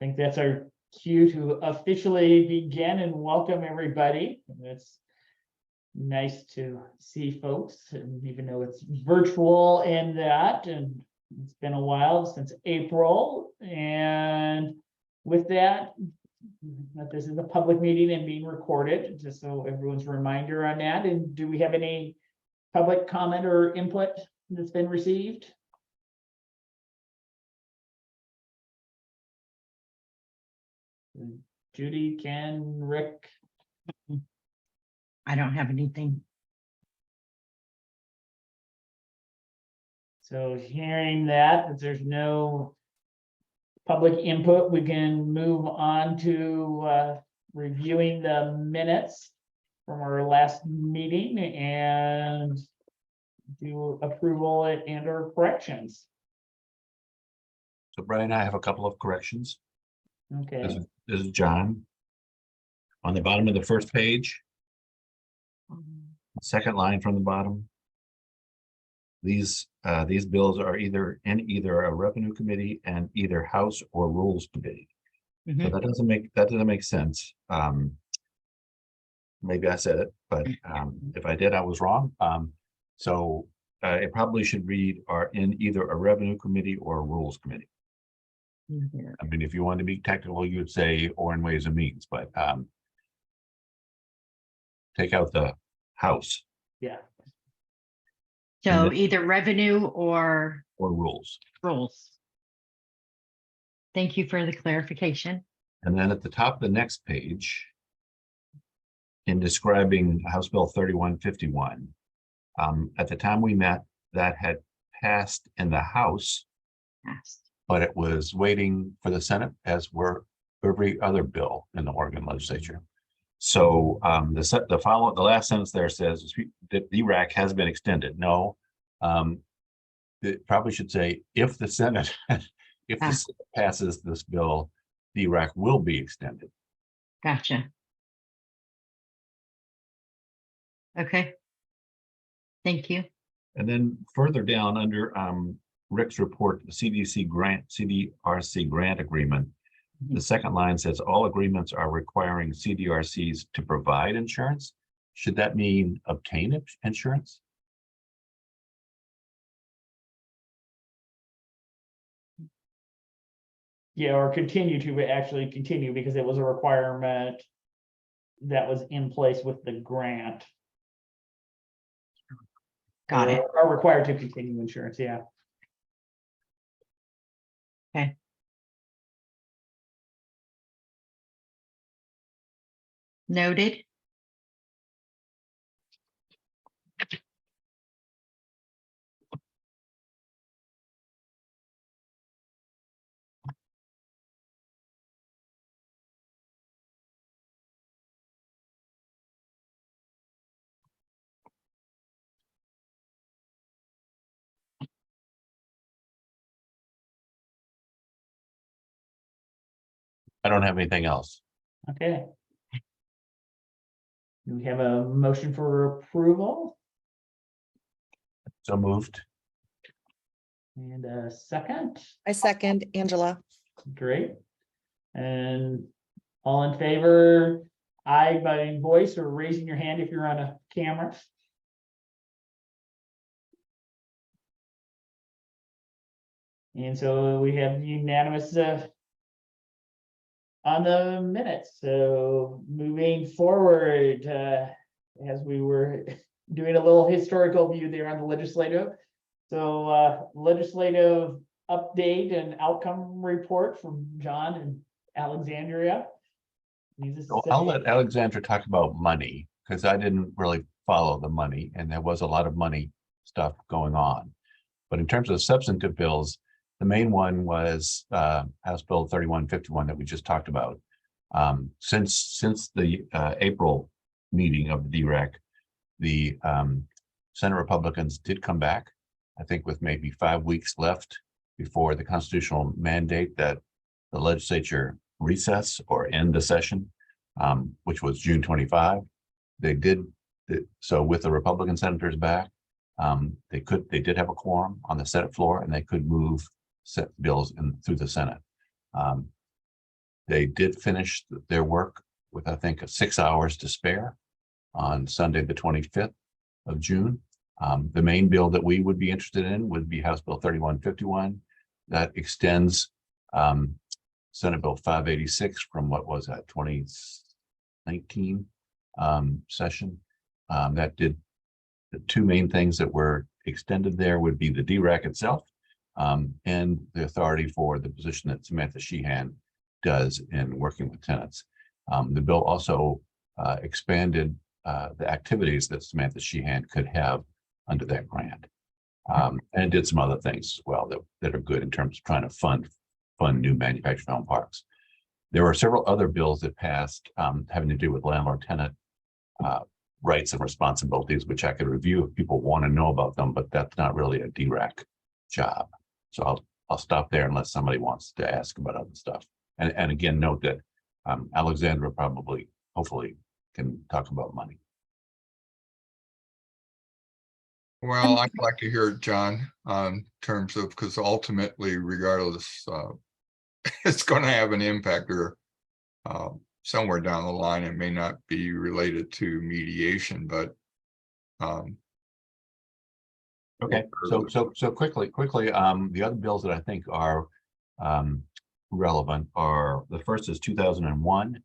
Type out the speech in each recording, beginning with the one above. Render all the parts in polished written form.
think that's our cue to officially begin and welcome everybody. It's nice to see folks, and even though it's virtual and that, and it's been a while since April. And with that this is a public meeting and being recorded, just so everyone's reminder on that. And do we have any public comment or input that's been received? Judy, Ken, Rick? I don't have anything. So hearing that there's no public input, we can move on to reviewing the minutes from our last meeting and do approval and or corrections. So Brian, I have a couple of corrections. Okay, This is John. On the bottom of the first page, second line from the bottom. These bills are either in a revenue committee and either House or Rules Committee. So that doesn't make sense. Maybe I said it, but if I did, I was wrong. So it probably should read are in either a revenue committee or a Rules Committee. I mean, if you want to be technical, you'd say or in Ways and Means, but take out the House yeah, So either revenue or Rules. rules. Thank you for the clarification. And then at the top of the next page, in describing House Bill 3151, at the time we met, that had passed in the House, Asked. but it was waiting for the Senate, as were every other bill in the Oregon legislature. So the last sentence there says that the DRAC has been extended. No, it probably should say if the Senate passes this bill, the DRAC will be extended. Gotcha. Okay. Thank you. And then further down under Rick's report, the CDRC grant agreement, the second line says all agreements are requiring CDRCs to provide insurance. Should that mean obtain insurance? yeah, or continue to actually continue, because it was a requirement that was in place with the grant. Got it. Are required to continue insurance, yeah. Okay. Noted. I don't have anything else. Okay. Do we have a motion for approval So moved. and a second? I second Angela. Great. And all in favor, aye by voice or raising your hand if you're on a camera. And so we have unanimous on the minutes. So moving forward, as we were doing a little historical view there on the legislative. So legislative update and outcome report from John and Alexandria. So I'll let Alexandra talk about money, because I didn't really follow the money, and there was a lot of money stuff going on. But in terms of substantive bills, the main one was House Bill 3151 that we just talked about. Since the April meeting of the DRAC, the Senate Republicans did come back, I think with maybe 5 weeks left before the constitutional mandate that the legislature recess or end the session, which was June 25. They did so with the Republican senators back. They did have a quorum on the Senate floor, and they could move bills through the Senate. They did finish their work with, I think, 6 hours to spare on Sunday, the 25th of June. The main bill that we would be interested in would be House Bill 3151. That extends Senate Bill 586 from what was that 2019 session. That did the two main things that were extended there would be the DRAC itself and the authority for the position that Samantha Sheehan does in working with tenants. The bill also expanded the activities that Samantha Sheehan could have under that grant. And did some other things as well that are good in terms of trying to fund new manufactured home parks. There were several other bills that passed having to do with landlord-tenant rights and responsibilities, which I could review if people want to know about them, but that's not really a DRAC job. So I'll stop there unless somebody wants to ask about other stuff. And again, note that Alexandra probably, hopefully, can talk about money. Well, I'd like to hear John in terms of, because ultimately, regardless, it's going to have an impact or somewhere down the line. It may not be related to mediation, but Okay, so quickly, the other bills that I think are relevant are, the first is 2001,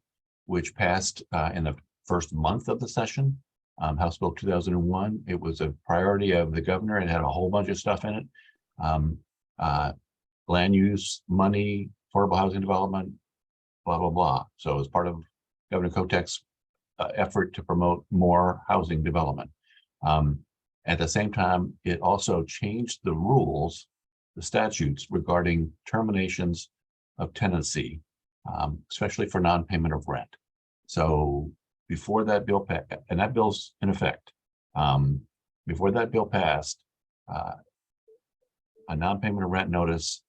which passed in the first month of the session. House Bill 2001. It was a priority of the governor. It had a whole bunch of stuff in it. Land use, money, affordable housing development, blah, blah, blah. So as part of Governor Kotek's effort to promote more housing development. At the same time, it also changed the rules, the statutes regarding terminations of tenancy, especially for non-payment of rent. So before that bill passed, and that bill's in effect, before that bill passed, a non-payment of rent notice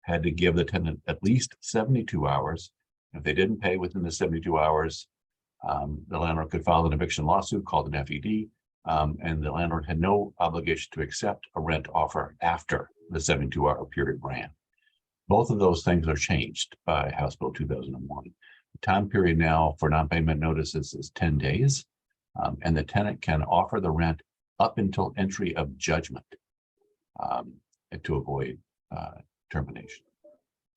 had to give the tenant at least 72 hours. If they didn't pay within the 72 hours, the landlord could file an eviction lawsuit called an FED, and the landlord had no obligation to accept a rent offer after the 72-hour period ran. Both of those things are changed by House Bill 2001. The time period now for non-payment notices is 10 days, and the tenant can offer the rent up until entry of judgment to avoid termination.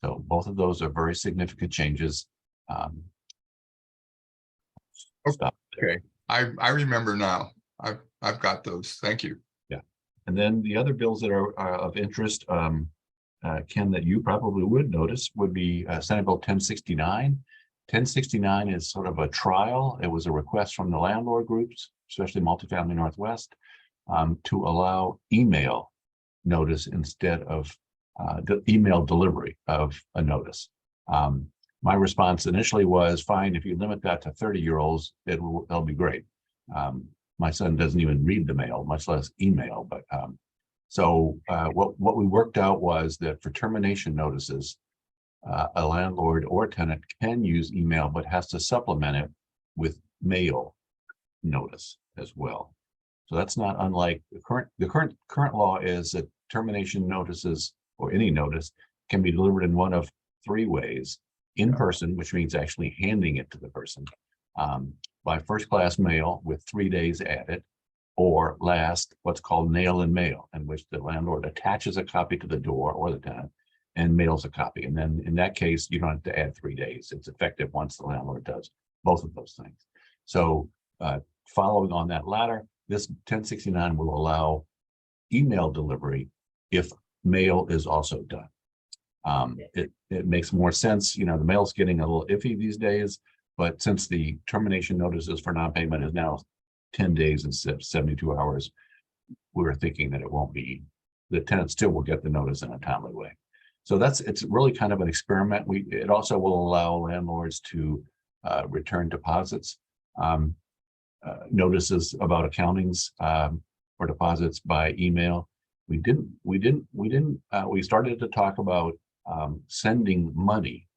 So both of those are very significant changes. okay, I remember now. I've got those. Thank you. Yeah, and then the other bills that are of interest, Ken, that you probably would notice would be Senate Bill 1069. 1069 is sort of a trial. It was a request from the landlord groups, especially Multifamily Northwest, to allow email notice instead of the email delivery of a notice. My response initially was, fine, if you limit that to 30-year-olds, that'll be great. My son doesn't even read the mail, much less email. But so what we worked out was that for termination notices, a landlord or tenant can use email, but has to supplement it with mail notice as well. So that's not unlike the current law is that termination notices or any notice can be delivered in one of three ways: in person, which means actually handing it to the person, by first-class mail with 3 days added, or last, what's called nail and mail, in which the landlord attaches a copy to the door or the tenant and mails a copy. And then in that case, you don't have to add 3 days. It's effective once the landlord does both of those things. So following on that latter, this 1069 will allow email delivery if mail is also done. It makes more sense. You know, the mail's getting a little iffy these days, but since the termination notices for non-payment is now 10 days instead of 72 hours, we were thinking that it won't be, the tenant still will get the notice in a timely way. So it's really kind of an experiment. It also will allow landlords to return deposits, notices about accountings for deposits by email. We started to talk about sending money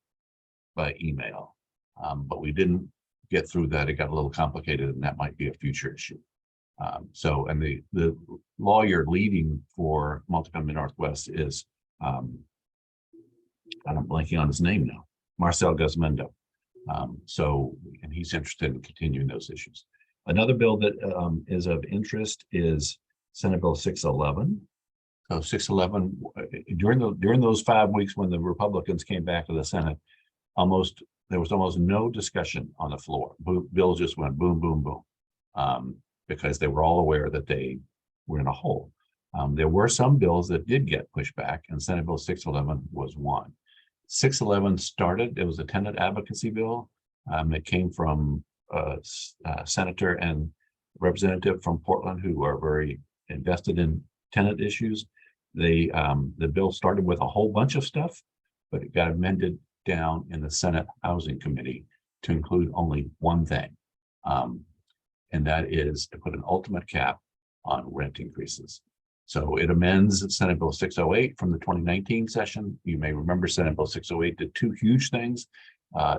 by email, but we didn't get through that. It got a little complicated, and that might be a future issue. And the lawyer leading for Multifamily Northwest is, I'm blanking on his name now. Marcel Guzmando. And he's interested in continuing those issues. Another bill that is of interest is Senate Bill 611. So 611, during those 5 weeks when the Republicans came back to the Senate, there was almost no discussion on the floor. Bills just went boom, boom, boom, because they were all aware that they were in a hole. There were some bills that did get pushed back, and Senate Bill 611 was one. 611 started, it was a tenant advocacy bill. It came from a senator and representative from Portland who are very invested in tenant issues. The bill started with a whole bunch of stuff, but it got amended down in the Senate Housing Committee to include only one thing. And that is to put an ultimate cap on rent increases. So it amends Senate Bill 608 from the 2019 session. You may remember Senate Bill 608 did two huge things.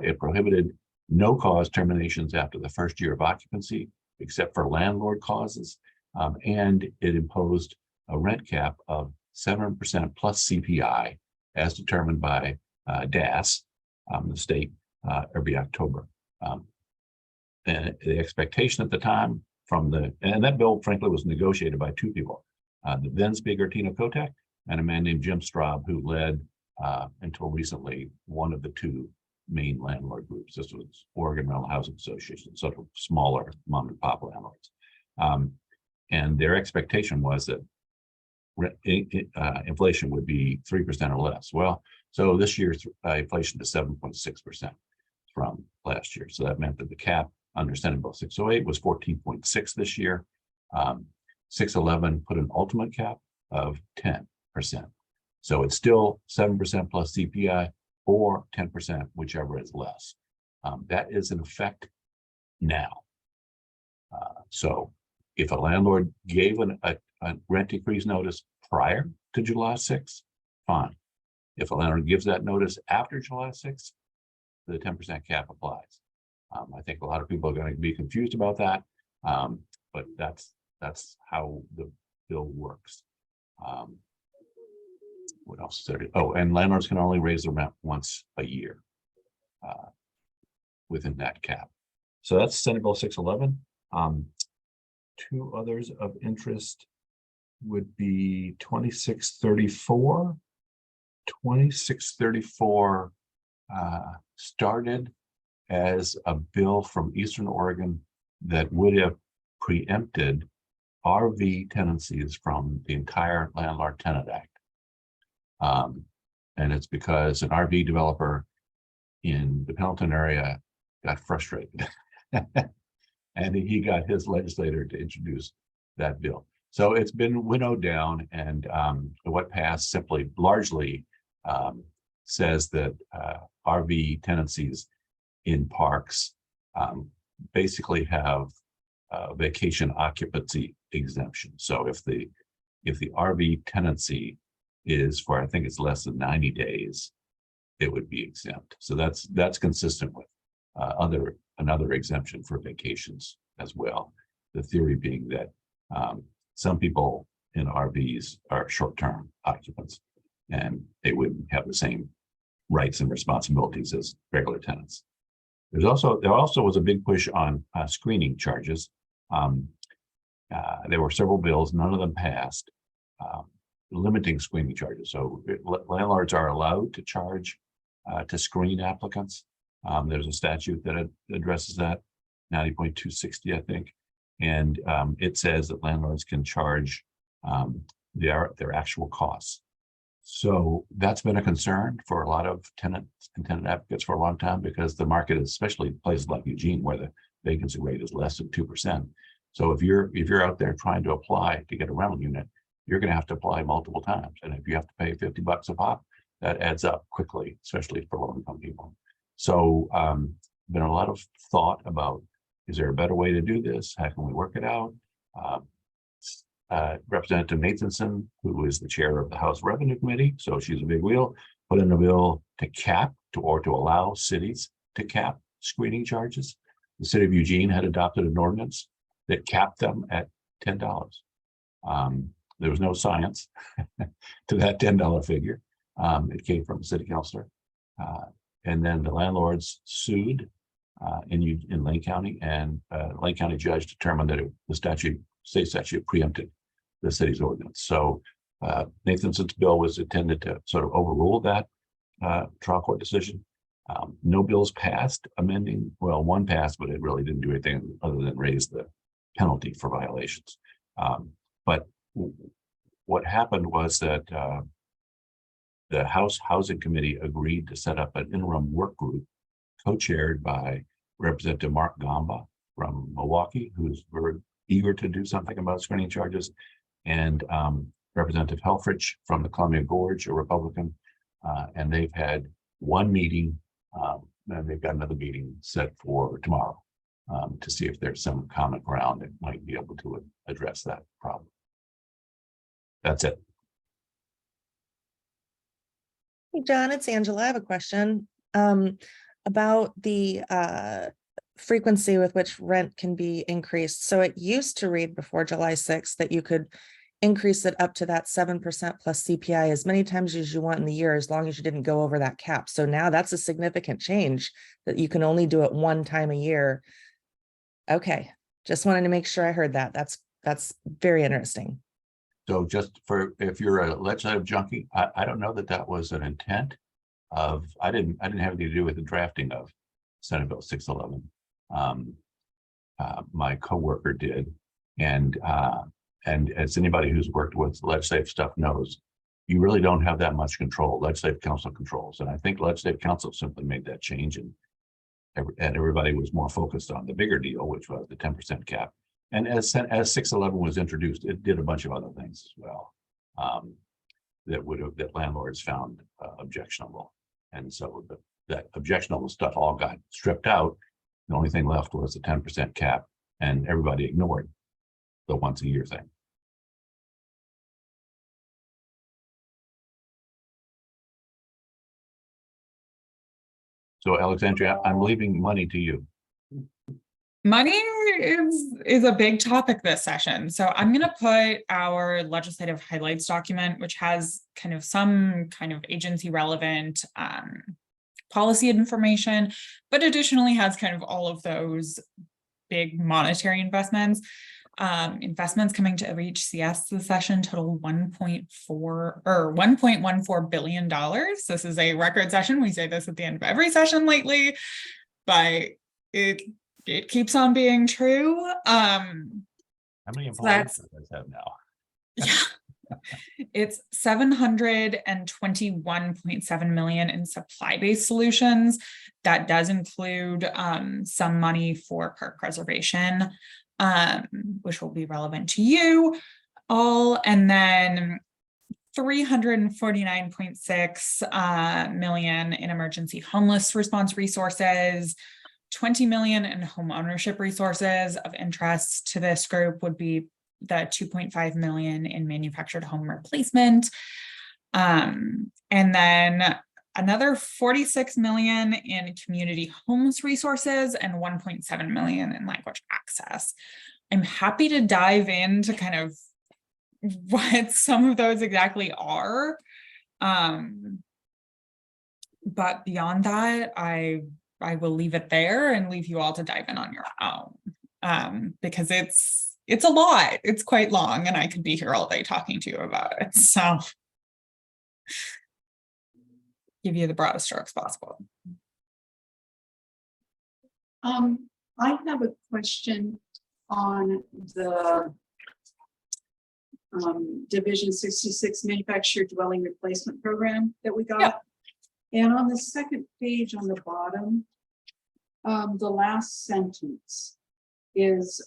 It prohibited no-cause terminations after the first year of occupancy, except for landlord causes. And it imposed a rent cap of 7% plus CPI as determined by DAS, the state, every October. And the expectation at the time and that bill, frankly, was negotiated by two people, the then Speaker Tina Kotek and a man named Jim Straub, who led until recently one of the two main landlord groups. This was Oregon Rental Housing Association, sort of smaller mom and pop landlords. And their expectation was that inflation would be 3% or less. Well, so this year's inflation is 7.6% from last year. So that meant that the cap under Senate Bill 608 was 14.6 this year. 611 put an ultimate cap of 10%. So it's still 7% plus CPI or 10%, whichever is less. That is in effect now. So if a landlord gave a rent increase notice prior to July 6th, fine. If a landlord gives that notice after July 6th, the 10% cap applies. I think a lot of people are going to be confused about that, but that's how the bill works. What else is there? Oh, and landlords can only raise the rent once a year within that cap. So that's Senate Bill 611. Two others of interest would be 2634. 2634 started as a bill from Eastern Oregon that would have preempted RV tenancies from the entire Landlord Tenant Act. And it's because an RV developer in the Pendleton area got frustrated and he got his legislator to introduce that bill. So it's been winnowed down, and what passed simply largely says that RV tenancies in parks basically have vacation occupancy exemption. So if the RV tenancy is for, I think it's less than 90 days, it would be exempt. So that's consistent with another exemption for vacations as well. The theory being that some people in RVs are short-term occupants and they wouldn't have the same rights and responsibilities as regular tenants. There also was a big push on screening charges. There were several bills, none of them passed, limiting screening charges. So landlords are allowed to charge to screen applicants. There's a statute that addresses that, 90.260, I think. And it says that landlords can charge their actual costs. So that's been a concern for a lot of tenants and tenant advocates for a long time, because the market, especially places like Eugene, where the vacancy rate is less than 2%. So if you're out there trying to apply to get a rental unit, you're going to have to apply multiple times. And if you have to pay $50 a pop, that adds up quickly, especially for low-income people. So been a lot of thought about, is there a better way to do this? How can we work it out? Representative Nathanson, who is the chair of the House Revenue Committee, so she's a big wheel, put in a bill to cap or to allow cities to cap screening charges. The city of Eugene had adopted an ordinance that capped them at $10. There was no science to that $10 figure. It came from a city councilor. And then the landlords sued in Lane County, and Lane County judge determined that the state statute preempted the city's ordinance. So Nathanson's bill was intended to sort of overrule that trial court decision. No bills passed amending, well, one passed, but it really didn't do anything other than raise the penalty for violations. But what happened was that the House Housing Committee agreed to set up an interim work group co-chaired by Representative Mark Gamba from Milwaukee, who's very eager to do something about screening charges, and Representative Helfrich from the Columbia Gorge, a Republican, and they've had one meeting, and they've got another meeting set for tomorrow to see if there's some common ground that might be able to address that problem. That's it. Hey, John, it's Angela. I have a question about the frequency with which rent can be increased. So it used to read before July 6th that you could increase it up to that 7% plus CPI as many times as you want in the year, as long as you didn't go over that cap. So now that's a significant change that you can only do it one time a year. Okay, just wanted to make sure I heard that. That's very interesting. So just for, if you're a legislative junkie, I don't know that that was an intent of, I didn't have anything to do with the drafting of Senate Bill 611. My coworker did. And as anybody who's worked with legislative stuff knows, you really don't have that much control. Legislative council controls. And I think legislative council simply made that change, and everybody was more focused on the bigger deal, which was the 10% cap. And as 611 was introduced, it did a bunch of other things as well that landlords found objectionable. And so that objectionable stuff all got stripped out. The only thing left was the 10% cap, and everybody ignored the once a year thing. So Alexandria, I'm leaving money to you. Money is a big topic this session. So I'm going to put our legislative highlights document, which has kind of some kind of agency relevant policy information, but additionally has kind of all of those big monetary investments. Investments coming to every HCS this session total $1.14 billion. This is a record session. We say this at the end of every session lately, but it keeps on being true. How many employees do you guys have now? Yeah, it's 721.7 million in supply-based solutions. That does include some money for park preservation, which will be relevant to you all, and then 349.6 million in emergency homeless response resources. 20 million in home ownership resources. Of interest to this group would be the 2.5 million in manufactured home replacement. And then another 46 million in community homes resources and 1.7 million in language access. I'm happy to dive into kind of what some of those exactly are. But beyond that, I will leave it there and leave you all to dive in on your own, because it's a lot. It's quite long, and I could be here all day talking to you about it. So give you the broadest strokes possible. I have a question on the Division 66 Manufactured Dwelling Replacement Program that we got. Yep. And on the second page on the bottom, the last sentence is,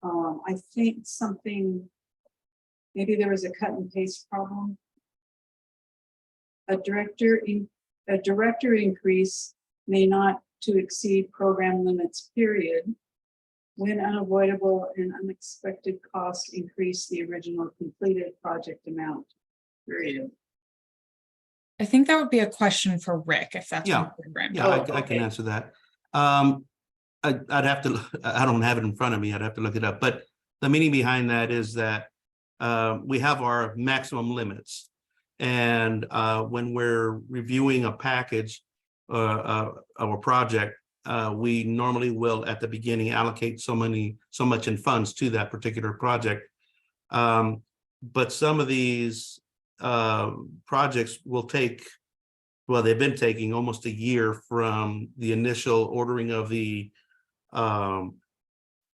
I think something, maybe there was a cut and paste problem. A director increase may not to exceed program limits, period. When unavoidable and unexpected costs increase the original completed project amount, period. I think that would be a question for Rick, if that's Yeah. your program. Yeah, I can answer that. I'd have to, I don't have it in front of me. I'd have to look it up. But the meaning behind that is that we have our maximum limits. And when we're reviewing a package of a project, we normally will at the beginning allocate so much in funds to that particular project. But some of these projects will take, well, they've been taking almost a year from the initial ordering of the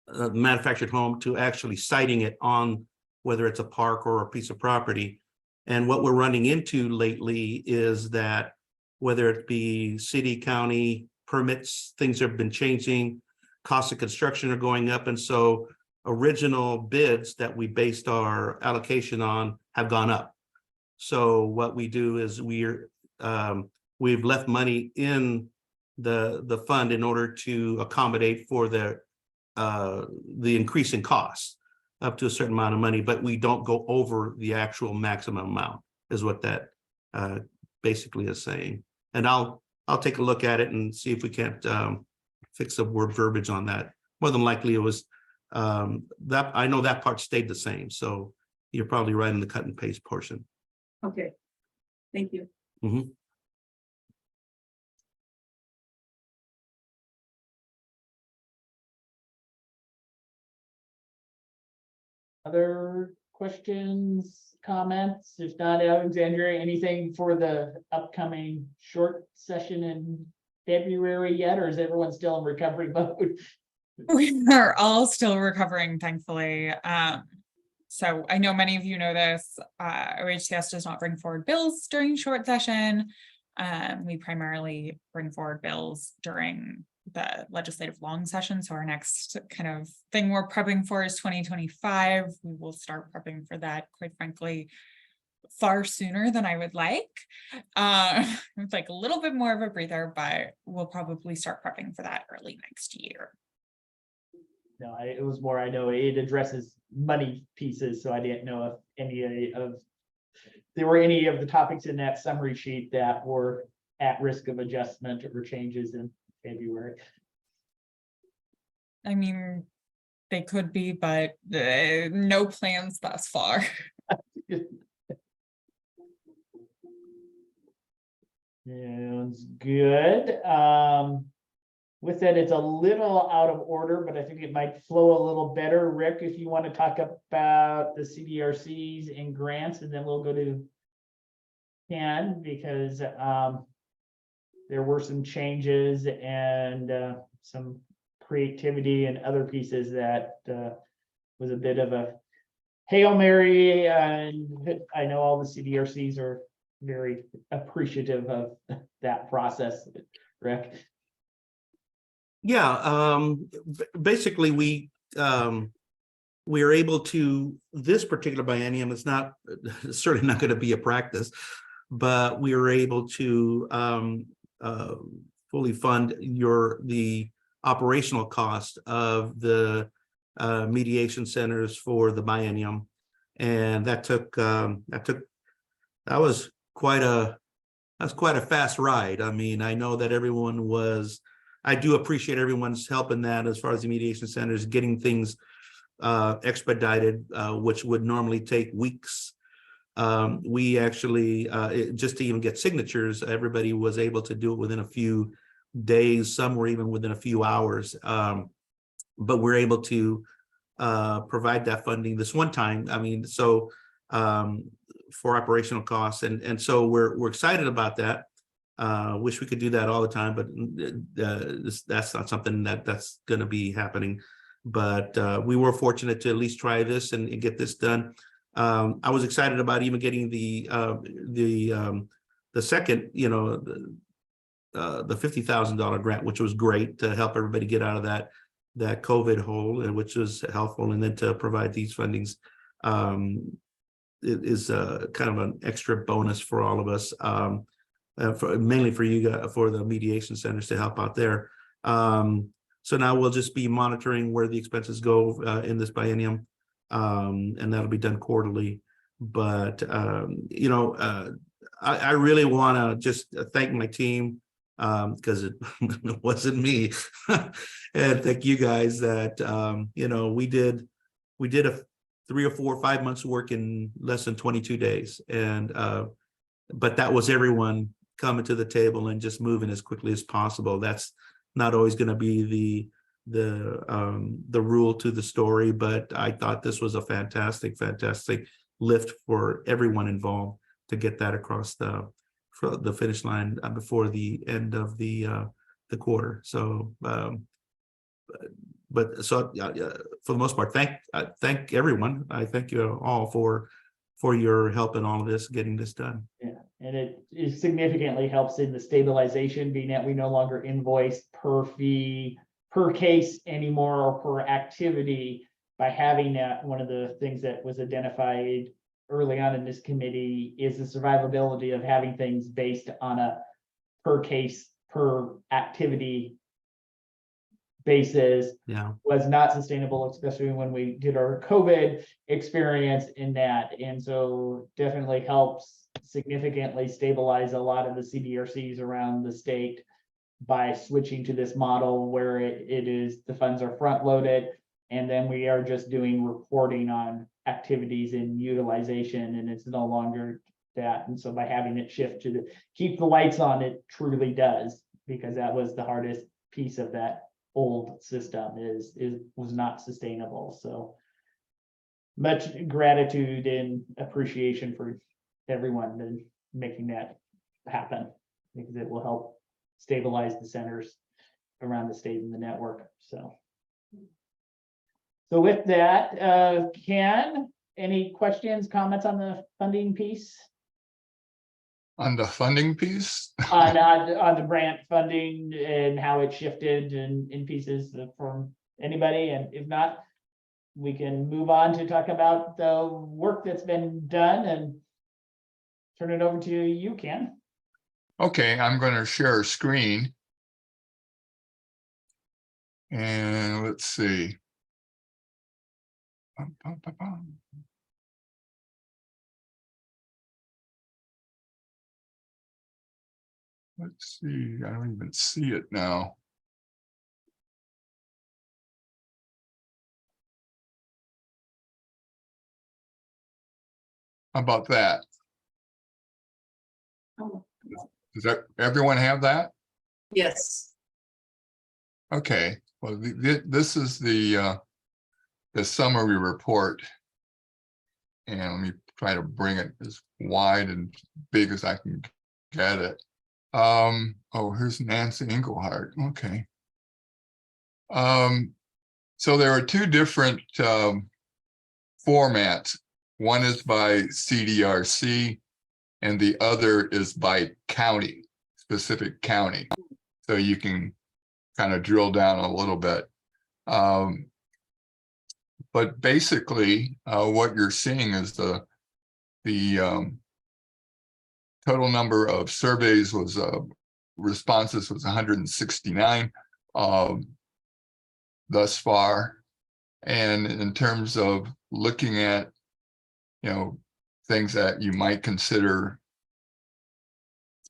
manufactured home to actually siting it on, whether it's a park or a piece of property. And what we're running into lately is that whether it be city, county permits, things have been changing, costs of construction are going up. And so original bids that we based our allocation on have gone up. So what we do is we've left money in the fund in order to accommodate for the increase in costs up to a certain amount of money, but we don't go over the actual maximum amount, is what that basically is saying. And I'll take a look at it and see if we can't fix the word verbiage on that. More than likely it was that, I know that part stayed the same. So you're probably right in the cut and paste portion. Okay, thank you. Mhm. Other questions, comments? If not, Alexandria, anything for the upcoming short session in February yet, or is everyone still in recovery mode? We are all still recovering, thankfully. So I know many of you know this, OHCS does not bring forward bills during short session. We primarily bring forward bills during the legislative long session. So our next kind of thing we're prepping for is 2025. We will start prepping for that, quite frankly, far sooner than I would like. It's like a little bit more of a breather, but we'll probably start prepping for that early next year. No, it was more, I know it addresses money pieces, so I didn't know if there were any of the topics in that summary sheet that were at risk of adjustment or changes in February. I mean, they could be, but no plans thus far. Sounds good. With that, it's a little out of order, but I think it might flow a little better. Rick, if you want to talk about the CDRCs and grants, and then we'll go to Ken, because there were some changes and some creativity and other pieces that was a bit of a Hail Mary. And I know all the CDRCs are very appreciative of that process, Rick. Yeah, basically we are able to, this particular biennium is not certainly not going to be a practice, but we are able to fully fund the operational cost of the mediation centers for the biennium, and that was quite a fast ride. I mean, I know that I do appreciate everyone's help in that as far as the mediation centers getting things expedited, which would normally take weeks. We actually, just to even get signatures, everybody was able to do it within a few days. Some were even within a few hours. But we're able to provide that funding this one time. I mean, so for operational costs, and so we're excited about that. Wish we could do that all the time, but that's not something that's going to be happening. But we were fortunate to at least try this and get this done. I was excited about even getting the second, the $50,000 grant, which was great to help everybody get out of that COVID hole, and which was helpful. And then to provide these fundings is kind of an extra bonus for all of us. Mainly for you guys, for the mediation centers to help out there. So now we'll just be monitoring where the expenses go in this biennium, and that'll be done quarterly. But I really want to just thank my team, because it wasn't me, and thank you guys that we did a 3 or 4 or 5 months work in less than 22 days, and but that was everyone coming to the table and just moving as quickly as possible. That's not always going to be the rule to the story, but I thought this was a fantastic lift for everyone involved to get that across the finish line before the end of the quarter. So, but so for the most part, thank everyone. I thank you all for your help in all of this, getting this done. Yeah, and it significantly helps in the stabilization, being that we no longer invoice per fee, per case anymore, or per activity. By having that, one of the things that was identified early on in this committee is the survivability of having things based on a per case, per activity basis. Yeah. Was not sustainable, especially when we did our COVID experience in that. And so definitely helps significantly stabilize a lot of the CDRCs around the state by switching to this model where it is, the funds are front loaded, and then we are just doing reporting on activities and utilization, and it's no longer that. And so by having it shift to keep the lights on, it truly does, because that was the hardest piece of that old system was not sustainable. So much gratitude and appreciation for everyone and making that happen, because it will help stabilize the centers around the state and the network. So with that, Ken, any questions, comments on the funding piece? On the funding piece? On the grant funding and how it shifted in pieces from anybody, and if not, we can move on to talk about the work that's been done and turn it over to you, Ken. Okay, I'm going to share a screen. And let's see. Let's see, I don't even see it now. How about that? Oh, Does that everyone have that? yes. Okay, well, this is the summary report. And let me try to bring it as wide and big as I can get it. Oh, here's Nancy Engelhardt. Okay. So there are two different formats. One is by CDRC and the other is by county, specific county. So you can kind of drill down a little bit. But basically, what you're seeing is the total number of surveys was responses was 169 thus far. And in terms of looking at, things that you might consider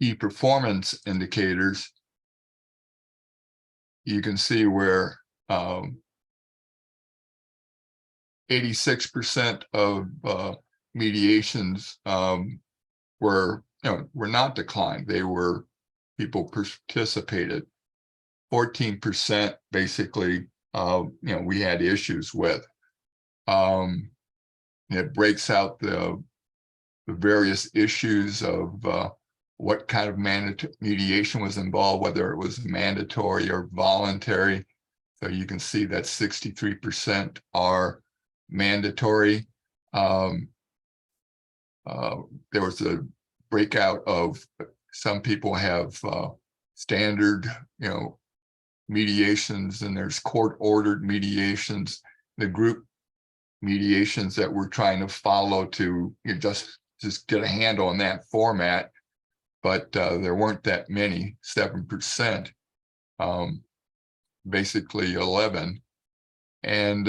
key performance indicators, you can see where 86% of mediations were not declined. They were, people participated. 14% basically, we had issues with. It breaks out the various issues of what kind of mediation was involved, whether it was mandatory or voluntary. So you can see that 63% are mandatory. There was a breakout of some people have standard, mediations, and there's court-ordered mediations. The group mediations that we're trying to follow to just get a handle on that format, but there weren't that many, 7%, basically 11, and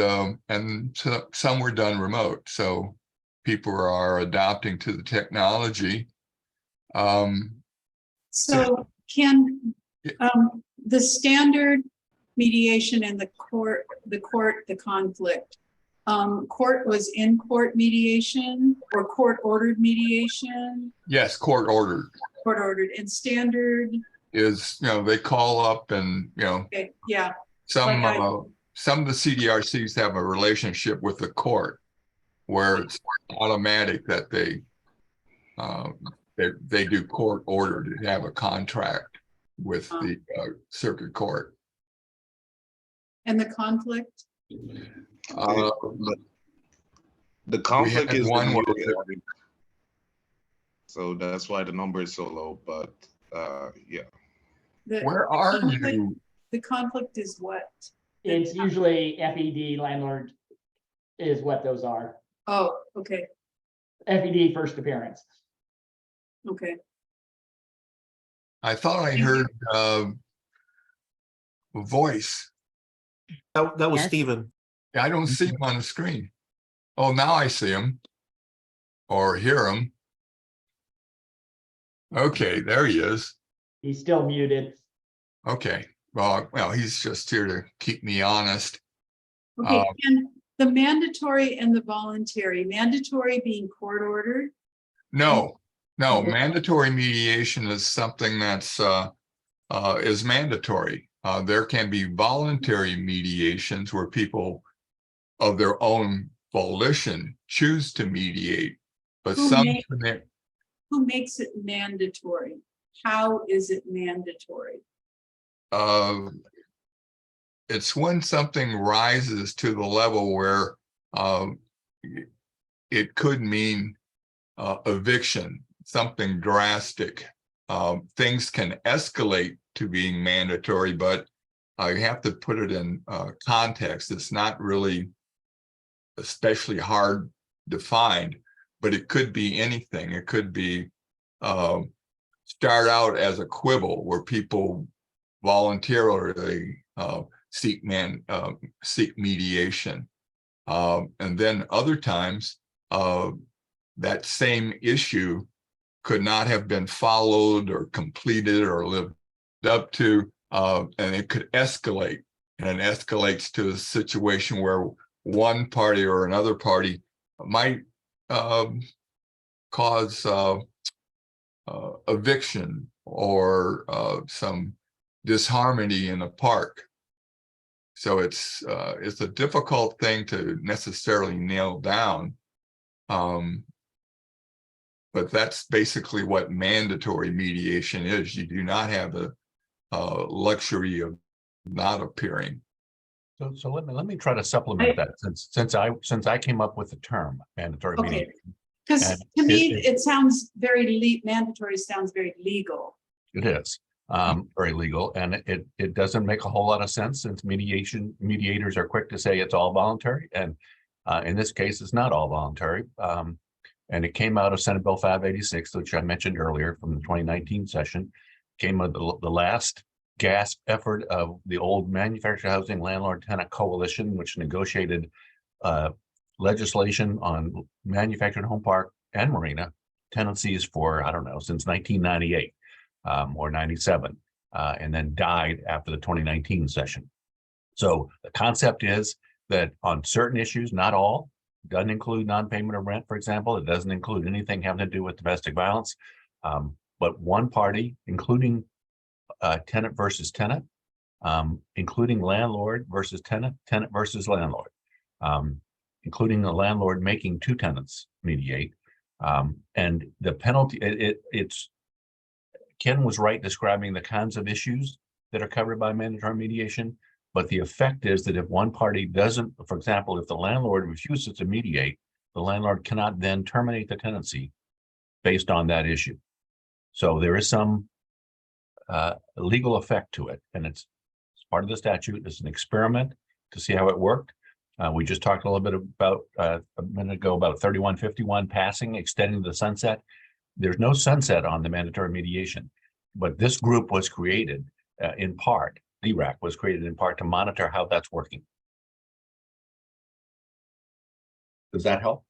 so some were done remote. So people are adopting to the technology. So Ken, the standard mediation and the conflict, Court was in court mediation or court ordered mediation, Yes, court ordered court ordered and standard. is, they call up and, Okay, yeah, some, Like some of the CDRCs have a relationship with the court where it's automatic that they do court ordered to have a contract with the circuit court. and the conflict. Uh, The conflict had is one where- so that's why the number is so low, but yeah. The Where are conflict- you? The conflict is what? It's usually FED landlord is what those are. Oh, okay, FED first appearance. okay. I thought I heard a voice. That was Yes. Stephen. I don't see him on the screen. Oh, now I see him. Or hear him. Okay, there he is. He's still muted. Okay, well, he's just here to keep me honest. Okay, and the mandatory and the voluntary, mandatory being court ordered. No, Okay. mandatory mediation is something that's is mandatory. There can be voluntary mediations where people of their own volition choose to mediate. But Who some, Who makes it mandatory? How is it mandatory? it's when something rises to the level where it could mean eviction, something drastic. Things can escalate to being mandatory, but you have to put it in context. It's not really especially hard defined, but it could be anything. It could be start out as a quibble where people voluntarily seek mediation. And then other times that same issue could not have been followed or completed or lived up to, and it could escalate, and it escalates to a situation where one party or another party might cause eviction or some disharmony in the park. So it's a difficult thing to necessarily nail down. But that's basically what mandatory mediation is. You do not have the luxury of not appearing. So let me try to supplement that since I came up with the term mandatory Okay. mediation. Because And to me, it- it sounds very mandatory sounds very legal. It is very legal, and it doesn't make a whole lot of sense since mediators are quick to say it's all voluntary, and in this case, it's not all voluntary. And it came out of Senate Bill 586, which I mentioned earlier from the 2019 session. Came with the last gasp effort of the old Manufactured Housing Landlord Tenant Coalition, which negotiated legislation on manufactured home park and marina tenancies for, I don't know, since 1998 or 97, and then died after the 2019 session. So the concept is that on certain issues, not all, doesn't include non-payment of rent, for example, it doesn't include anything having to do with domestic violence, but one party, including tenant versus tenant, including landlord versus tenant, tenant versus landlord, including the landlord making two tenants mediate. And the penalty, it's Ken was right describing the kinds of issues that are covered by mandatory mediation, but the effect is that if one party doesn't, for example, if the landlord refuses to mediate, the landlord cannot then terminate the tenancy based on that issue. So there is some legal effect to it, and it's part of the statute. It's an experiment to see how it worked. We just talked a little bit about a minute ago about 3151 passing, extending the sunset. There's no sunset on the mandatory mediation, but this group was created in part, DRAC was created in part to monitor how that's working. Does that help?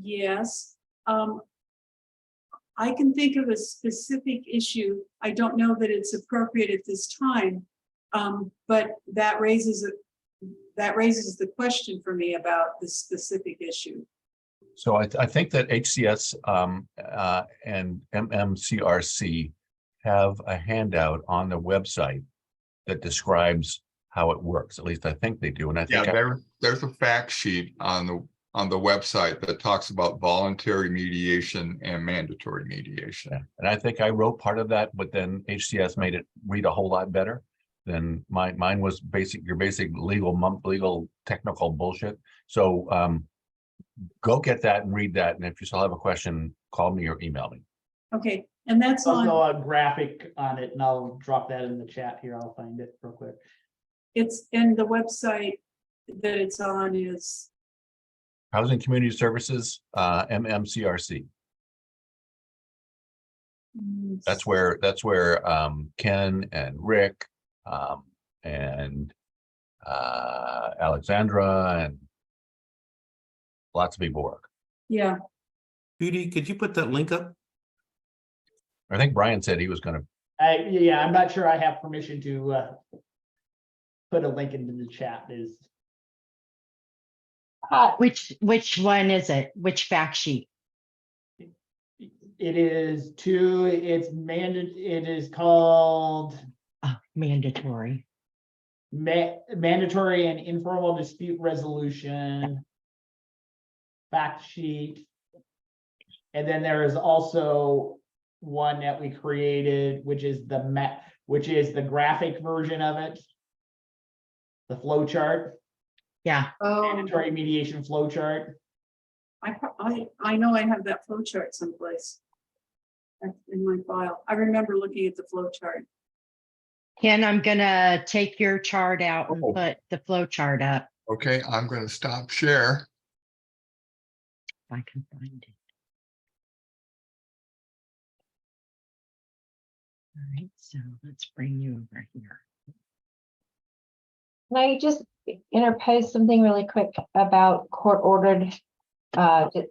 Yes. I can think of a specific issue. I don't know that it's appropriate at this time, but that raises that raises the question for me about this specific issue. So I think that HCS and MMCRC have a handout on the website that describes how it works. At least I think they do. And I Yeah, think there's a fact sheet on the website that talks about voluntary mediation and mandatory mediation. yeah. And I think I wrote part of that, but then HCS made it read a whole lot better than mine was your basic legal technical bullshit. So go get that and read that. And if you still have a question, call me or email me. Okay, and that's on, Also a graphic on it, and I'll drop that in the chat here. I'll find it real quick. it's in the website that it's on is, Housing Community Services, MMCRC. That's where Ken and Rick and Alexandra and lots of people work. yeah, Judy, could you put that link up? I think Brian said he was gonna, Yeah, I'm not sure I have permission to put a link into the chat. Which one is it? Which fact sheet? It is it is called Mandatory. mandatory and informal dispute resolution fact sheet. And then there is also one that we created, which is the graphic version of it. The flow chart, Yeah, mandatory mediation flow chart. I know I have that flow chart someplace. That's in my file. I remember looking at the flow chart. Ken, I'm gonna take your chart out and Oh. put the flow chart up. Okay, I'm going to stop share. If I can find it. All right, so let's bring you over here. Can I just interpose something really quick about court ordered?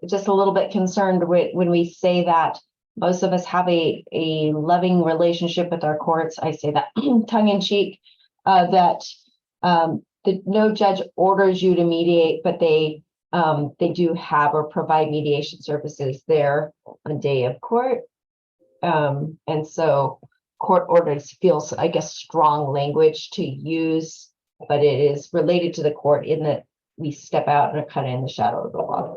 Just a little bit concerned when we say that most of us have a loving relationship with our courts. I say that tongue in cheek, that no judge orders you to mediate, but they do have or provide mediation services there on day of court. And so court orders feels, I guess, strong language to use, but it is related to the court in that we step out and are kind of in the shadow of the law.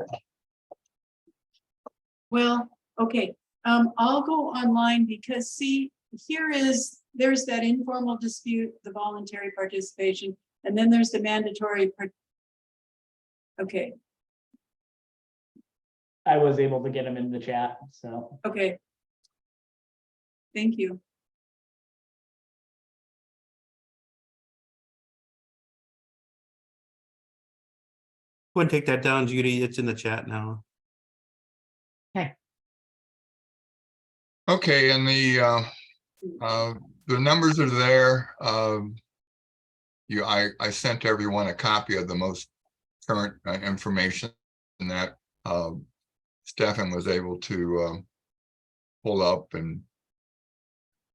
Well, okay, I'll go online because see, there's that informal dispute, the voluntary participation, and then there's the mandatory. Okay, I was able to get them in the chat, so. okay. Thank you. Go and take that down, Judy. It's in the chat now. Okay, and the numbers are there. I sent everyone a copy of the most current information that Stefan was able to pull up and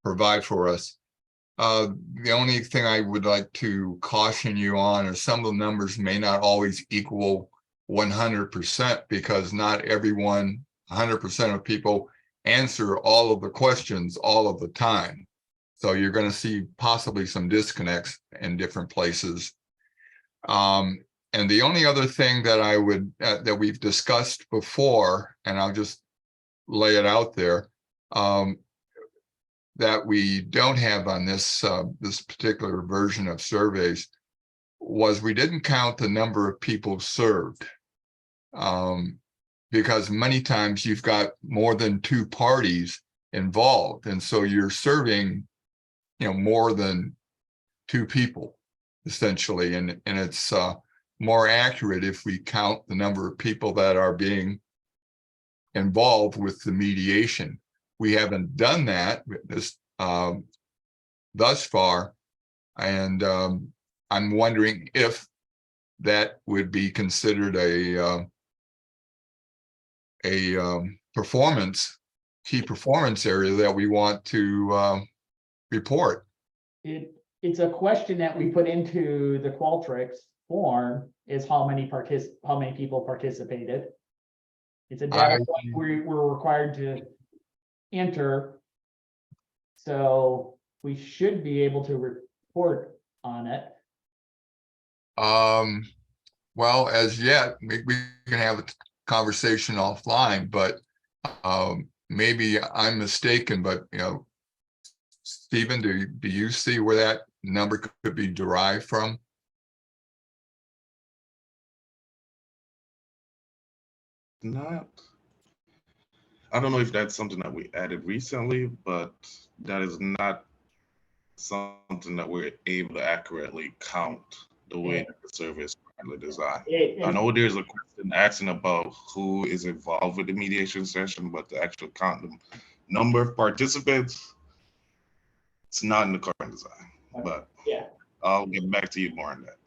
provide for us. The only thing I would like to caution you on is some of the numbers may not always equal 100% because not everyone, 100% of people answer all of the questions all of the time. So you're going to see possibly some disconnects in different places. And the only other thing that I would, that we've discussed before, and I'll just lay it out there, that we don't have on this this particular version of surveys was we didn't count the number of people served. Because many times you've got more than two parties involved. And so you're serving, more than two people, essentially. And it's more accurate if we count the number of people that are being involved with the mediation. We haven't done that thus far. And I'm wondering if that would be considered a key performance area that we want to report. It's a question that we put into the Qualtrics form is how many people participated. It's a data point we're required to enter. So we should be able to report on it. Well, as yet, we can have a conversation offline, but maybe I'm mistaken, but Stephen, do you see where that number could be derived from? Not. I don't know if that's something that we added recently, but that is not something that we're able to accurately count the way that the survey is currently designed. I know there's a question asking about who is involved with the mediation session, but to actually count the number of participants, it's not in the current design. But Yeah. I'll get back to you more on that.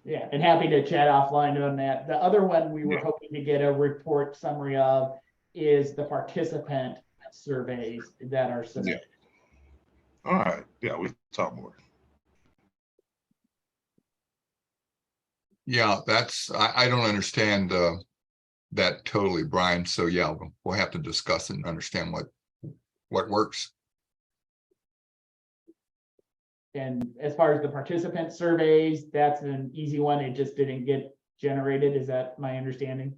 Yeah, and happy to chat offline on that. The other one we were Yeah. hoping to get a report summary of is the participant surveys that are submitted. All right. Yeah, we talk more. Yeah, I don't understand that totally, Brian. So yeah, we'll have to discuss and understand what works. And as far as the participant surveys, that's an easy one. It just didn't get generated. Is that my understanding?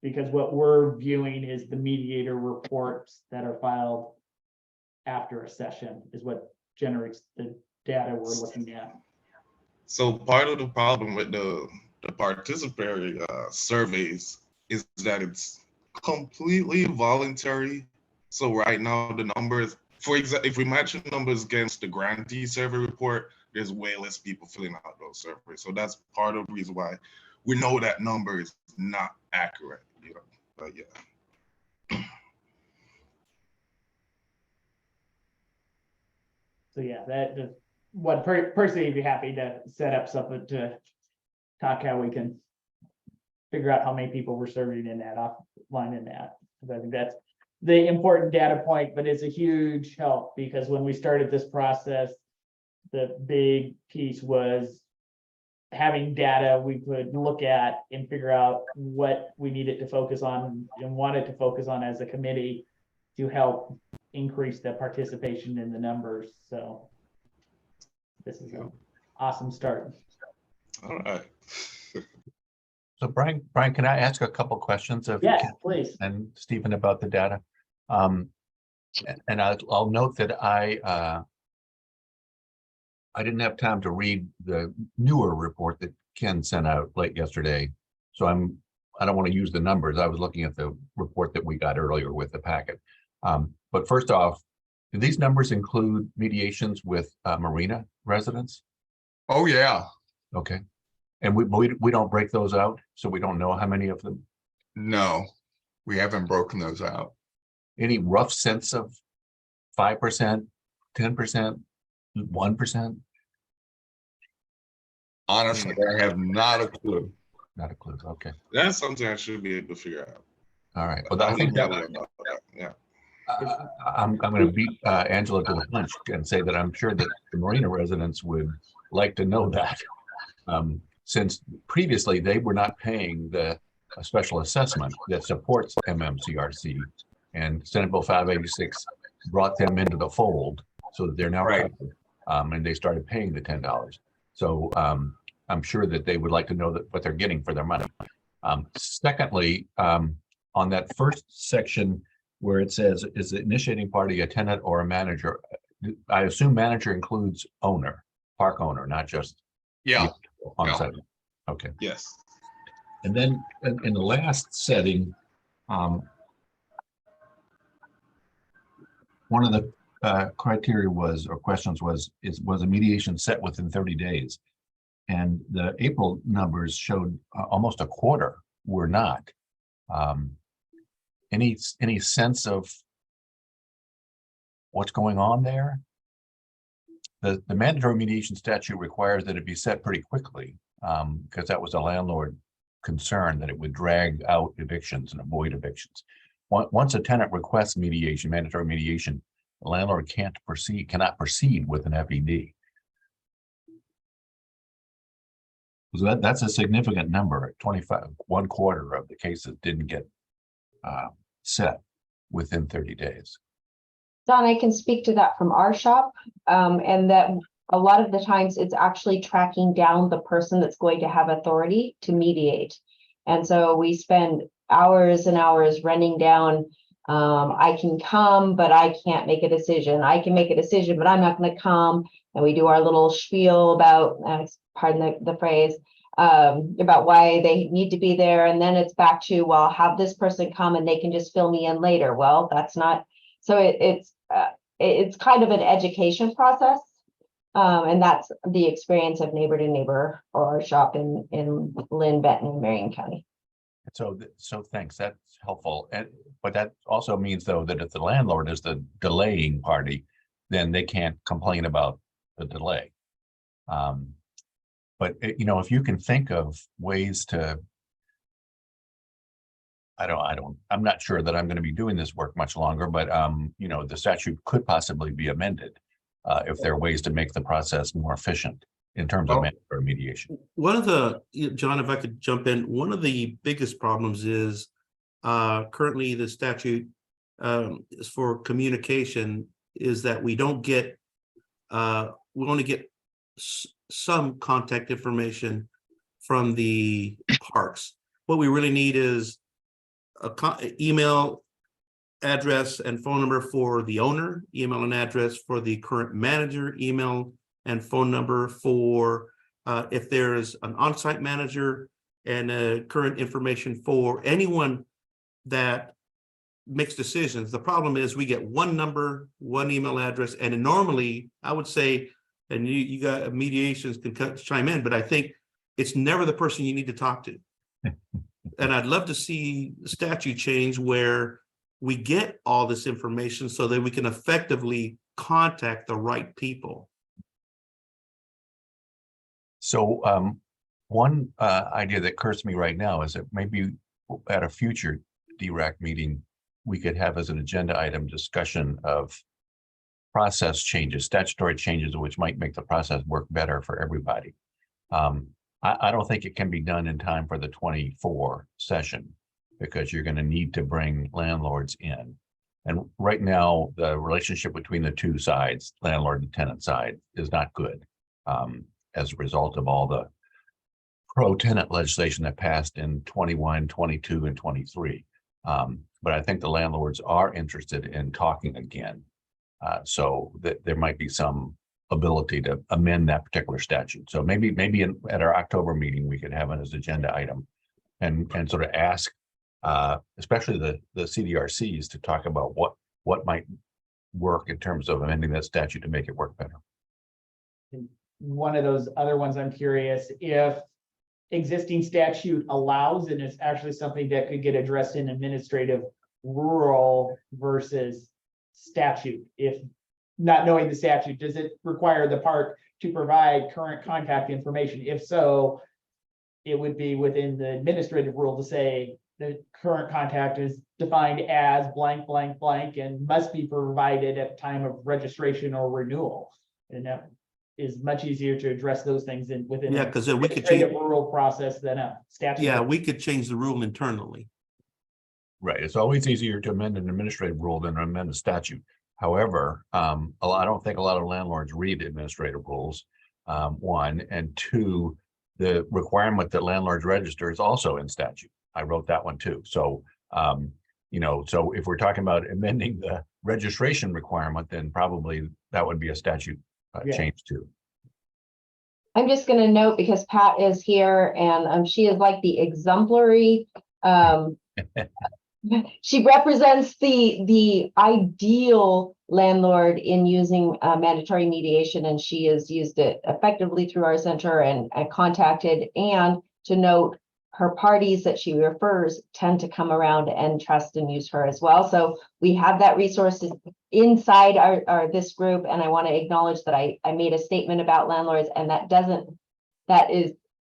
Because what we're viewing is the mediator reports that are filed after a session is what generates the data we're looking at. So part of the problem with the participatory surveys is that it's completely voluntary. So right now the numbers, for example, if we match the numbers against the grantee survey report, there's way less people filling out those surveys. So that's part of the reason why we know that number is not accurate, but yeah. So yeah, that what personally I'd be happy to set up something to talk how we can figure out how many people we're serving in that offline in that. Because I think that's the important data point, but it's a huge help because when we started this process, the big piece was having data we could look at and figure out what we needed to focus on and wanted to focus on as a committee to help increase the participation in the numbers. So this is an awesome start. All right. So Brian, can I ask a couple questions of Yes, please. and Stephen about the data? And I'll note that I didn't have time to read the newer report that Ken sent out late yesterday. So I don't want to use the numbers. I was looking at the report that we got earlier with the packet. But first off, do these numbers include mediations with Marina residents? Oh, yeah. Okay. And we don't break those out, so we don't know how many of them. No, we haven't broken those out. Any rough sense of 5%, 10%, 1%? Honestly, I have not a clue. Not a clue. Okay. That's something I should be able to figure out. All right. Well, I think that Yeah. I'm going to beat Angela to the punch and say that I'm sure that the Marina residents would like to know that. Since previously they were not paying the special assessment that supports MMCRC, and Senate Bill 586 brought them into the fold so that they're now Right. covered, and they started paying the $10. So I'm sure that they would like to know that what they're getting for their money. Secondly, on that first section where it says, is the initiating party a tenant or a manager? I assume manager includes owner, park owner, not just Yeah, on site. Okay. Yes. And then in the last setting, one of the criteria was, or questions was a mediation set within 30 days? And the April numbers showed almost a quarter were not. Any sense of what's going on there? The mandatory mediation statute requires that it be set pretty quickly, because that was a landlord concern that it would drag out evictions and avoid evictions. Once a tenant requests mediation, mandatory mediation, the landlord cannot proceed with an FED. So that's a significant number. 25, 1/4 of the cases didn't get set within 30 days. Don, I can speak to that from our shop, and that a lot of the times it's actually tracking down the person that's going to have authority to mediate. And so we spend hours and hours running down, I can come, but I can't make a decision. I can make a decision, but I'm not going to come. And we do our little spiel about, pardon the phrase, about why they need to be there. And then it's back to, well, have this person come and they can just fill me in later. Well, that's not, so it's kind of an education process. And that's the experience of Neighbor to Neighbor, or our shop in Lynn, Benton, and Marion County. So thanks, that's helpful. But that also means though, that if the landlord is the delaying party, then they can't complain about the delay. But if you can think of ways to, I'm not sure that I'm going to be doing this work much longer, but the statute could possibly be amended if there are ways to make the process more efficient in terms of mandatory mediation. One of the, John, if I could jump in, one of the biggest problems is currently the statute is for communication is that we don't get, we only get some contact information from the parks. What we really need is a email address and phone number for the owner, email and address for the current manager, email and phone number for if there's an on-site manager, and current information for anyone that makes decisions. The problem is we get one number, one email address, and normally I would say, and you got mediations can chime in, but I think it's never the person you need to talk to. And I'd love to see the statute change where we get all this information so that we can effectively contact the right people. So one idea that occurs to me right now is that maybe at a future DRAC meeting, we could have as an agenda item discussion of process changes, statutory changes, which might make the process work better for everybody. I don't think it can be done in time for the 24 session because you're going to need to bring landlords in. And right now, the relationship between the two sides, landlord and tenant side, is not good as a result of all the pro-tenant legislation that passed in 21, 22, and 23. But I think the landlords are interested in talking again. So that there might be some ability to amend that particular statute. So maybe at our October meeting, we could have it as agenda item and sort of ask, especially the CDRCs, to talk about what might work in terms of amending that statute to make it work better. One of those other ones, I'm curious if existing statute allows, and it's actually something that could get addressed in administrative rural versus statute. If not knowing the statute, does it require the park to provide current contact information? If so, it would be within the administrative rule to say the current contact is defined as blank, blank, blank, and must be provided at time of registration or renewal. And that is much easier to address those things within. Yeah, because then we could change change. a rural process than a statute. Yeah, we could change the rule internally. Right. It's always easier to amend an administrative rule than to amend a statute. However, I don't think a lot of landlords read administrative rules, one, and two, the requirement that landlords register is also in statute. I wrote that one too. So, so if we're talking about amending the registration requirement, then probably that would be a statute change too. I'm just going to note, because Pat is here and she is like the exemplary, she represents the ideal landlord in using mandatory mediation, and she has used it effectively through our center and contacted, and to note her parties that she refers tend to come around and trust and use her as well. So we have that resource inside our this group, and I want to acknowledge that I made a statement about landlords, and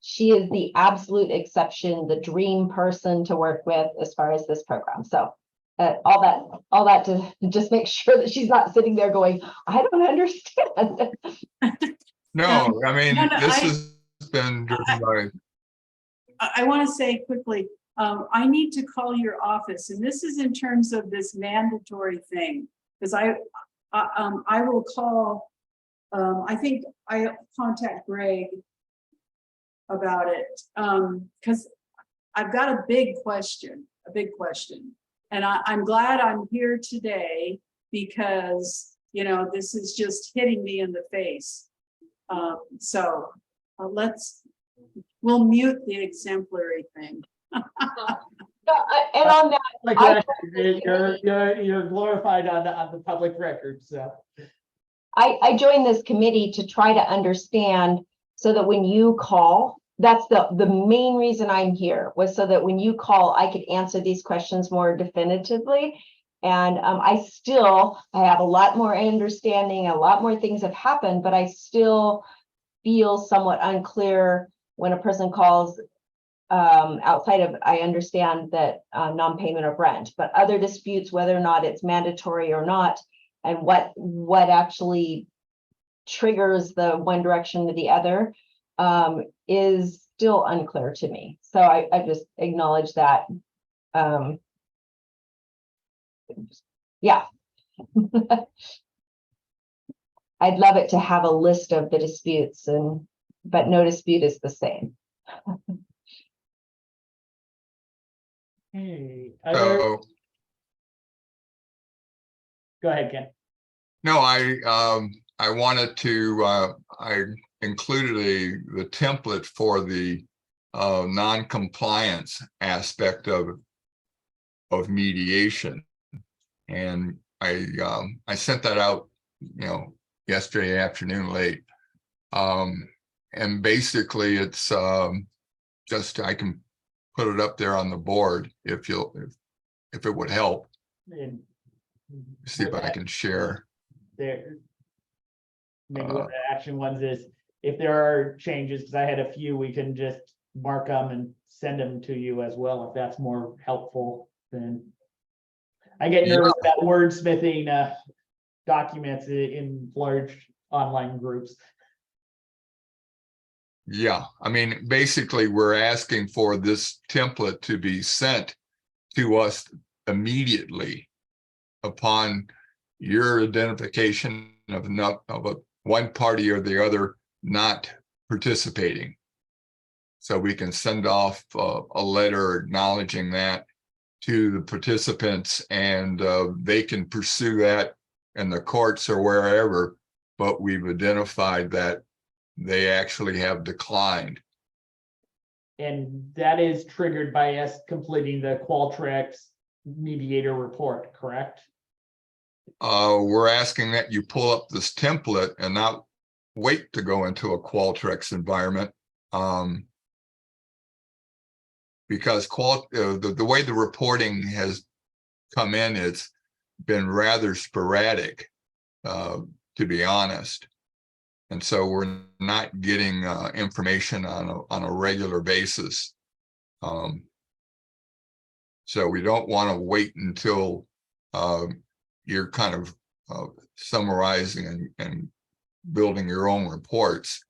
she is the absolute exception, the dream person to work with as far as this program. So all that to just make sure that she's not sitting there going, I don't understand. No, I mean, No, this is been driven by, I want to say quickly, I need to call your office, and this is in terms of this mandatory thing, because I will call, I think I contact Greg about it, because I've got a big question. And I'm glad I'm here today because, you know, this is just hitting me in the face. So we'll mute the exemplary thing. And on that, Like, I- you're glorified on the public record, so. I joined this committee to try to understand so that when you call, that's the main reason I'm here, was so that when you call, I could answer these questions more definitively. And I have a lot more understanding, a lot more things have happened, but I still feel somewhat unclear when a person calls outside of, I understand that non-payment of rent, but other disputes, whether or not it's mandatory or not, and what actually triggers the one direction or the other is still unclear to me. So I just acknowledge that. Yeah. I'd love it to have a list of the disputes, but no dispute is the same. Hey, so, go ahead, Ken. no, I wanted to, I included the template for the non-compliance aspect of mediation. And I sent that out, you know, yesterday afternoon late. And basically it's just, I can put it up there on the board if it would help. And See if I can share. there. Maybe one of the action ones is, if there are changes, because I had a few, we can just mark them and send them to you as well, if that's more helpful than. I get nervous about wordsmithing documents in large online groups. Yeah, I mean, basically, we're asking for this template to be sent to us immediately upon your identification of one party or the other not participating. So we can send off a letter acknowledging that to the participants, and they can pursue that in the courts or wherever, but we've identified that they actually have declined. And that is triggered by us completing the Qualtrics mediator report, correct? We're asking that you pull up this template and not wait to go into a Qualtrics environment. Because the way the reporting has come in, it's been rather sporadic, to be honest. And so we're not getting information on a regular basis. So we don't want to wait until you're kind of summarizing and building your own reports.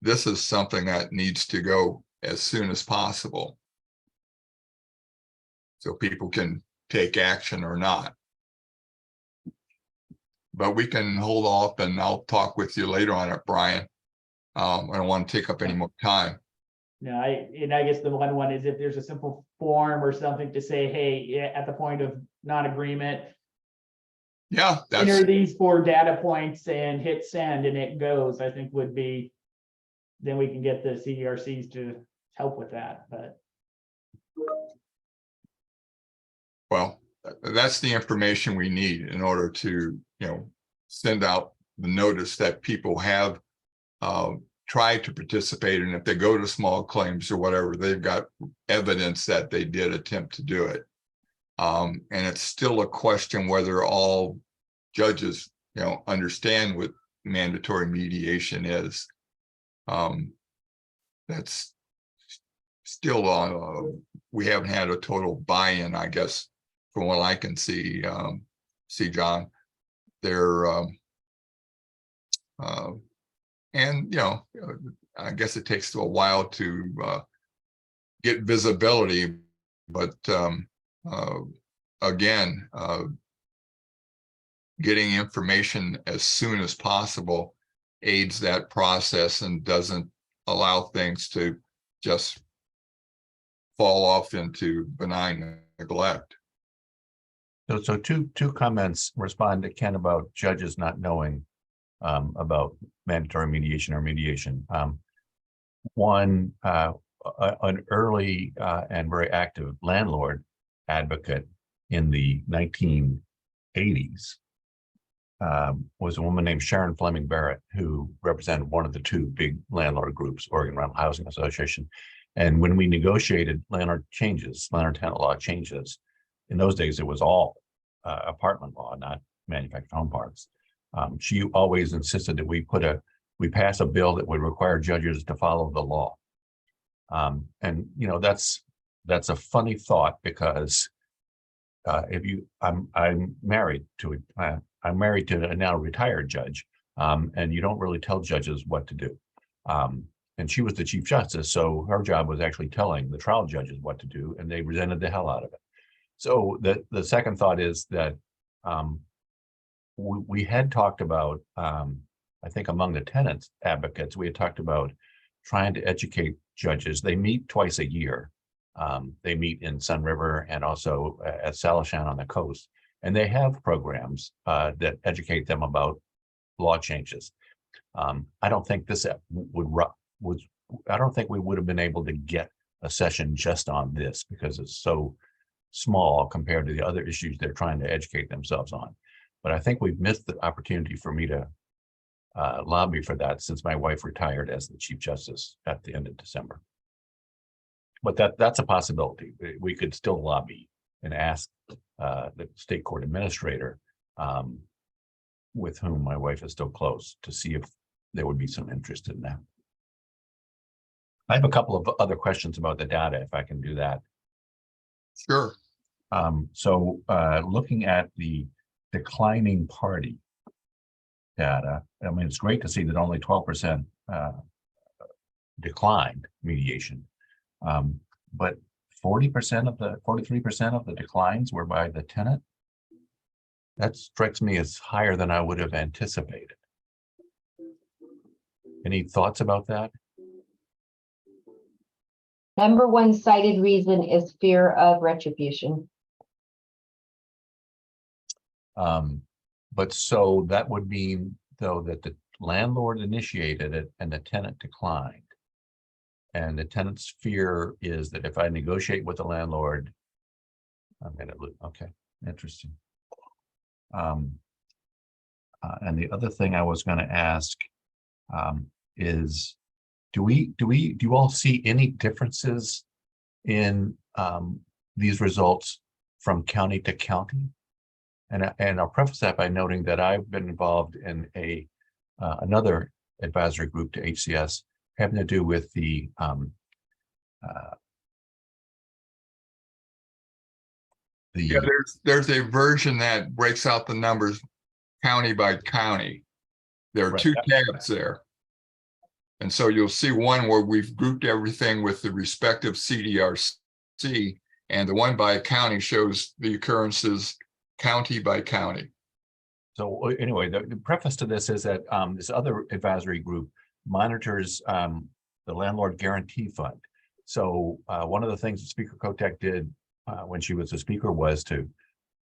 This is something that needs to go as soon as possible, so people can take action or not. But we can hold off, and I'll talk with you later on it, Brian. I don't want to take up any more time. No, I guess the one is if there's a simple form or something to say, hey, at the point of non-agreement, Yeah, enter that's, these 4 data points and hit send and it goes, I think would be, then we can get the CDRCs to help with that, but. well, that's the information we need in order to, you know, send out the notice that people have tried to participate. And if they go to small claims or whatever, they've got evidence that they did attempt to do it. And it's still a question whether all judges, you know, understand what mandatory mediation is. That's still we haven't had a total buy-in, I guess, from what I can see, John. They're and you know, I guess it takes a while to get visibility, but again, getting information as soon as possible aids that process and doesn't allow things to just fall off into benign neglect. So two comments respond to Ken about judges not knowing about mandatory mediation or mediation. One, an early and very active landlord advocate in the 1980s was a woman named Sharon Fleming Barrett, who represented one of the two big landlord groups, Oregon Rental Housing Association. And when we negotiated landlord tenant law changes, in those days it was all apartment law, not manufactured home parks. She always insisted that we pass a bill that would require judges to follow the law. And you know, that's a funny thought, because I'm married to a now retired judge, and you don't really tell judges what to do. And she was the Chief Justice, so her job was actually telling the trial judges what to do, and they resented the hell out of it. So the second thought is that we had talked about, I think among the tenants advocates, we had talked about trying to educate judges. They meet twice a year. They meet in Sun River and also at Salishan on the coast, and they have programs that educate them about law changes. I don't think this I don't think we would have been able to get a session just on this, because it's so small compared to the other issues they're trying to educate themselves on. But I think we've missed the opportunity for me to lobby for that, since my wife retired as the Chief Justice at the end of December. But that's a possibility. We could still lobby and ask the state court administrator, with whom my wife is still close, to see if there would be some interest in that. I have a couple of other questions about the data, if I can do that. Sure. So looking at the declining party data, I mean, it's great to see that only 12% declined mediation, but 43% of the declines were by the tenant. That strikes me as higher than I would have anticipated. Any thoughts about that? Number one cited reason is fear of retribution. But so that would mean, though, that the landlord initiated it and the tenant declined. And the tenant's fear is that if I negotiate with the landlord, I'm going to lose. Okay, interesting. And the other thing I was going to ask is, do you all see any differences in these results from county to county? And I'll preface that by noting that I've been involved in another advisory group to HCS having to do with the Yeah, there's a version that breaks out the numbers county by county. There are Right. two tabs there. And so you'll see one where we've grouped everything with the respective CDRC, and the one by county shows the occurrences county by county. So anyway, the preface to this is that this other advisory group monitors the landlord guarantee fund. So one of the things that Speaker Kotek did when she was a speaker was to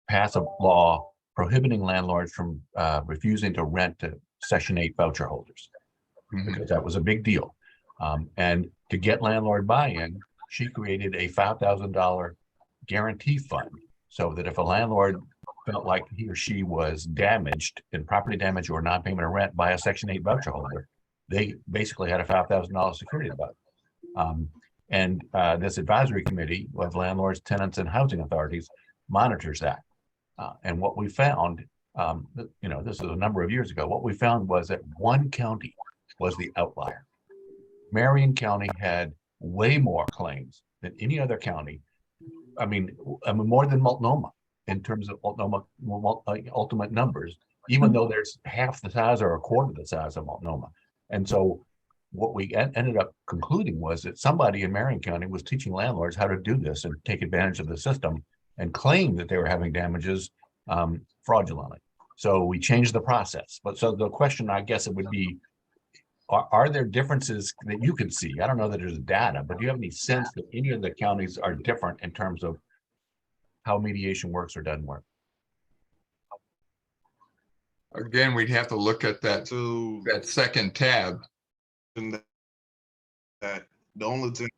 pass a law prohibiting landlords from refusing to rent to Section 8 voucher holders, because that was a big deal. And to get landlord buy-in, she created a $5,000 guarantee fund, so that if a landlord felt like he or she was damaged in property damage or non-payment of rent by a Section 8 voucher holder, they basically had a $5,000 security deposit. And this advisory committee of landlords, tenants, and housing authorities monitors that. And what we found, this is a number of years ago, what we found was that one county was the outlier. Marion County had way more claims than any other county. I mean more than Multnomah in terms of ultimate numbers, even though there's half the size or a quarter the size of Multnomah. And so what we ended up concluding was that somebody in Marion County was teaching landlords how to do this and take advantage of the system and claim that they were having damages fraudulently. So we changed the process. But so the question, I guess it would be, are there differences that you can see? I don't know that there's data, but do you have any sense that any of the counties are different in terms of how mediation works or doesn't work? Again, we'd have to look at that, So that second tab. and that the only thing,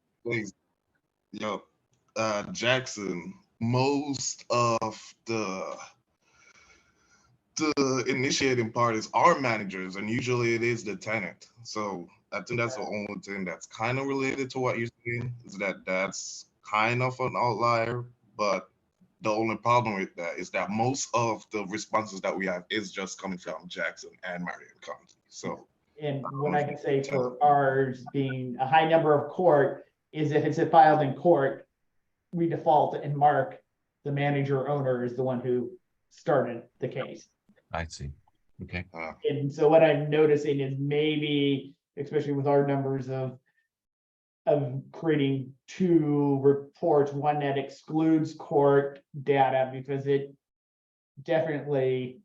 Jackson, most of the initiating parties are managers, and usually it is the tenant. So I think that's the only thing that's kind of related to what you're saying, is that that's kind of an outlier. But the only problem with that is that most of the responses that we have is just coming from Jackson and Marion County. So And what I can say for ours being a high number of court is if it's filed in court, we default and mark the manager owner is the one who started the case. I see. Okay. And so what I'm noticing is maybe, especially with our numbers of creating two reports, one that excludes court data, because it definitely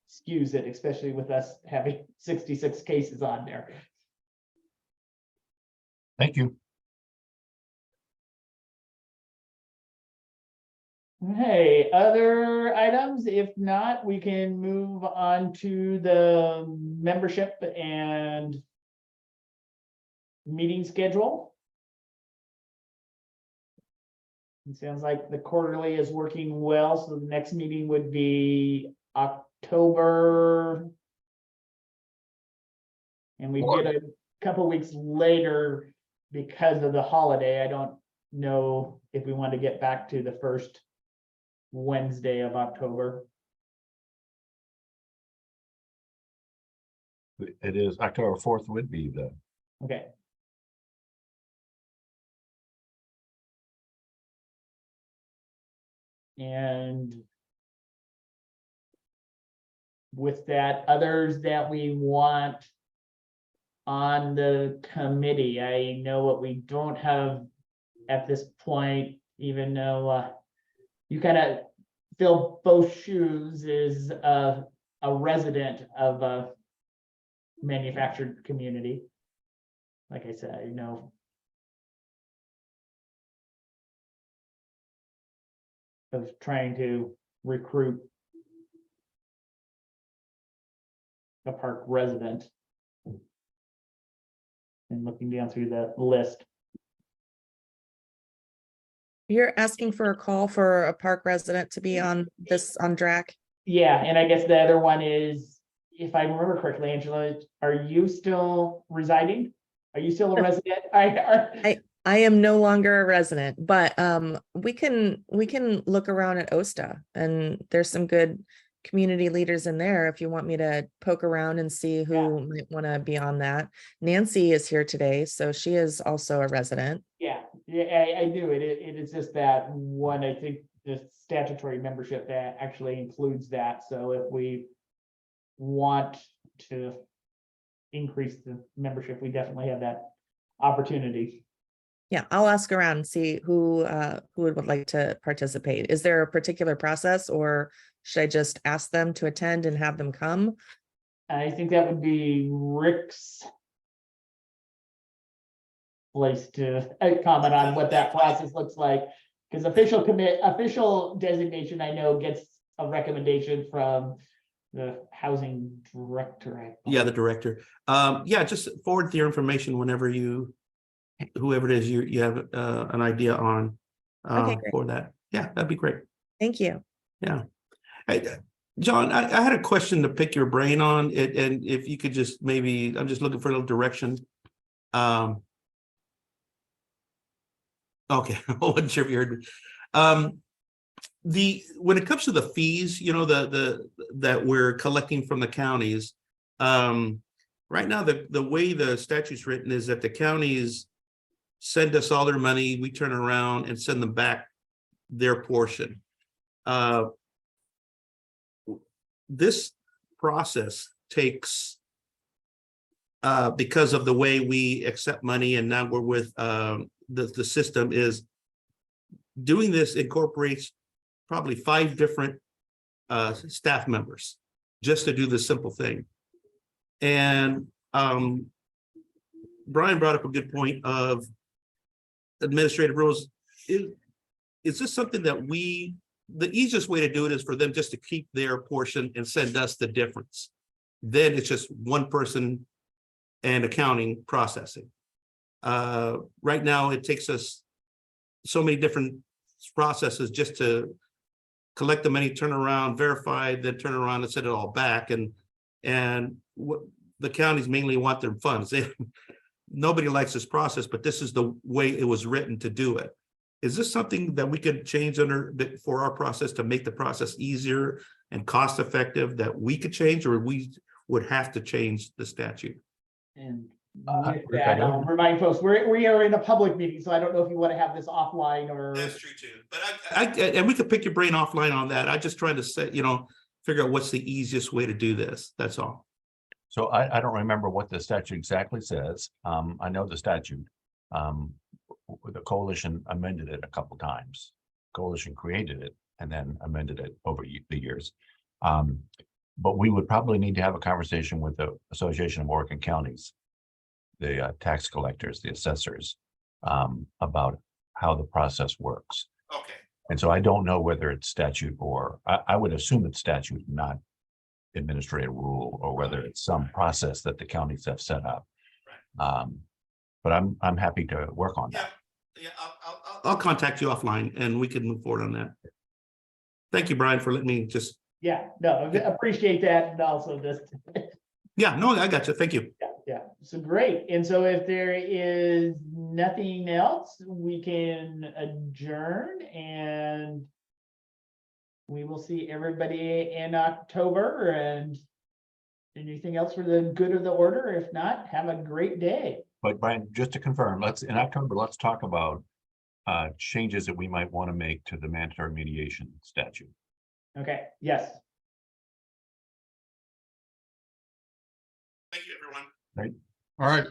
skews it, especially with us having 66 cases on there. Thank you. Hey, other items? If not, we can move on to the membership and meeting schedule. It sounds like the quarterly is working well, so the next meeting would be October. And we did a couple weeks later because of the holiday. I don't know if we want to get back to the first Wednesday of October. It is October 4th would be the, Okay. And with that, others that we want on the committee, I know what we don't have at this point, even though you kind of fill both shoes, is a resident of a manufactured community. Like I said, I know of trying to recruit a park resident. And looking down through the list. You're asking for a call for a park resident to be on this, on DRAC? Yeah, and I guess the other one is, if I remember correctly, Angela, are you still residing? Are you still a resident? I am no longer a resident, but we can look around at OSTA, and there's some good community leaders in there if you want me to poke around and see who might want to be on that. Nancy is here today, so she is also a resident. Yeah, I do. It is just that one, I think the statutory membership that actually includes that. So if we want to increase the membership, we definitely have that opportunity. Yeah, I'll ask around and see who would like to participate. Is there a particular process, or should I just ask them to attend and have them come? I think that would be Rick's place to comment on what that process looks like. Because official designation, I know, gets a recommendation from the housing director. Yeah, the director. Yeah, just forward your information whenever whoever it is you have an idea on Okay, great. for that. Yeah, that'd be great. Thank you. Yeah. Hey, John, I had a question to pick your brain on it, and if you could just maybe, I'm just looking for a little direction. Okay, I wasn't sure if you heard me. When it comes to the fees, that we're collecting from the counties, right now the way the statute's written is that the counties send us all their money, we turn around and send them back their portion. This process takes because of the way we accept money and now we're with the system is doing this incorporates probably 5 different staff members just to do this simple thing. And Brian brought up a good point of administrative rules. Is this something that the easiest way to do it is for them just to keep their portion and send us the difference. Then it's just one person and accounting processing. Right now, it takes us so many different processes just to collect the money, turn around, verify, then turn around and send it all back. And what the counties mainly want their funds. Nobody likes this process, but this is the way it was written to do it. Is this something that we could change for our process to make the process easier and cost effective that we could change, or we would have to change the statute? And Rick, with I that, don't- I'll remind folks, we are in a public meeting, so I don't know if you want to have this offline or. That's true too, but and we could pick your brain offline on that. I just trying to say, figure out what's the easiest way to do this. That's all. So I don't remember what the statute exactly says. I know the statute. The coalition amended it a couple times. Coalition created it and then amended it over the years. But we would probably need to have a conversation with the Association of Oregon Counties, the tax collectors, the assessors, about how the process works. Okay. And so I don't know whether it's statute or I would assume it's statute, not administrative rule, or whether it's some process that the counties have set up. But I'm happy to work on that. Yeah, I'll contact you offline and we can move forward on that. Thank you, Brian, for letting me just. Yeah, no, appreciate that, and also just, Yeah, no, I got you. Thank you. yeah, so great. And so if there is nothing else, we can adjourn and we will see everybody in October. And anything else for the good of the order? If not, have a great day. But Brian, just to confirm, in October, let's talk about changes that we might want to make to the mandatory mediation statute. Okay, yes. Thank you, everyone. All right,